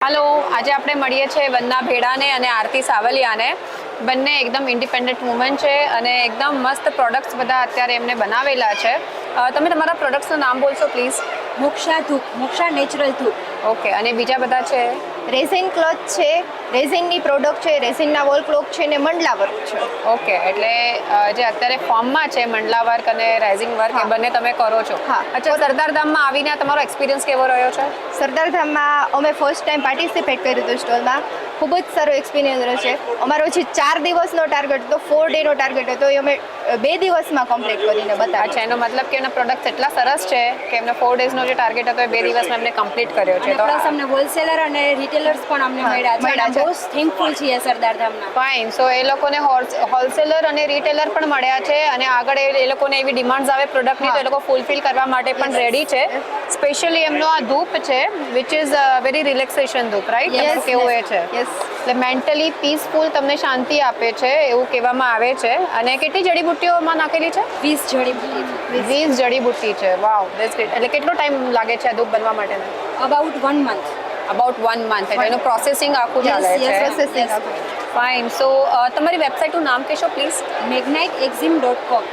હાલો, આજે આપણે મળીએ છીએ વંદના ભેડાને અને આરતી સાવલિયાને. બંને એકદમ ઇન્ડિપેન્ડન્ટ વુમન છે અને એકદમ મસ્ત પ્રોડક્ટ્સ બધા અત્યારે એમને બનાવેલા છે. તમે તમારા પ્રોડક્ટ્સનું નામ બોલશો પ્લીઝ? મોક્ષા ધૂપ, મોક્ષા નેચરલ ધૂપ. ઓકે, અને બીજા બધા છે? રેઝિન ક્લોથ છે, રેઝિનની પ્રોડક્ટ છે, રેઝિનના વોલ ક્લોક છે ને મંડલા વર્ક છે. ઓકે, એટલે જે અત્યારે ફોર્મમાં છે મંડલા વર્ક અને રેઝિંગ વર્ક એ બંને તમે કરો છો? હા. અચ્છા, સરદારધામમાં આવીને તમારો એક્સપિરિયન્સ કેવો રહ્યો છે? સરદારધામમાં અમે ફર્સ્ટ ટાઈમ પાર્ટિસિપેટ કર્યું હતું સ્ટોલમાં. ખૂબ જ સારો એક્સપિરિયન્સ રહ્યો છે. અમારો જે 4 દિવસનો ટાર્ગેટ હતો, 4 ડેનો ટાર્ગેટ હતો, એ અમે 2 દિવસમાં કમ્પ્લીટ કરીને બતાવ્યા. અચ્છા, એનો મતલબ કે એમના પ્રોડક્ટ્સ એટલા સરસ છે કે એમને 4 ડેઝનો જે ટાર્ગેટ હતો એ 2 દિવસમાં એમને કમ્પ્લીટ કર્યો છે. અને પ્લસ અમને હોલસેલર અને રિટેલર્સ પણ અમને મળ્યા છે. બહુ થેન્કફુલ છીએ સરદારધામના. ફાઇન. સો એ લોકોને હોલસેલર અને રિટેલર પણ મળ્યા છે અને આગળ એ લોકોને એવી ડિમાન્ડ્સ આવે પ્રોડક્ટની તો એ લોકો ફૂલફિલ કરવા માટે પણ રેડી છે. સ્પેશિયલી એમનો આ ધૂપ છે વિચ ઇઝ વેરી રિલેક્સેશન ધૂપ, રાઈટ? કેવું એ છે એટલે મેન્ટલી પીસફુલ તમને શાંતિ આપે છે એવું કહેવામાં આવે છે. અને કેટલી જડીબુટ્ટીઓમાં નાખેલી છે? 20 જડીબુટ્ટી. 20 જડીબુટ્ટી છે. વાવ, ધેટ્સ ગ્રેટ. એટલે કેટલો ટાઈમ લાગે છે આ ધૂપ બનવા માટે? About 1 month. About 1 month. એટલે એનું પ્રોસેસિંગ આખું ચાલે છે. પ્રોસેસિંગ. ફાઇન. સો તમારી વેબસાઇટનું નામ કહેશો પ્લીઝ? magniteexim.com.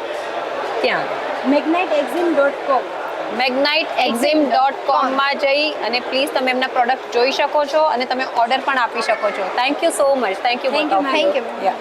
ક્યાં? magniteexim.com. magniteexim.com માં જઈ અને પ્લીઝ તમે એમના પ્રોડક્ટ જોઈ શકો છો અને તમે ઓર્ડર પણ આપી શકો છો. Thank you so much. Thank you. Thank you.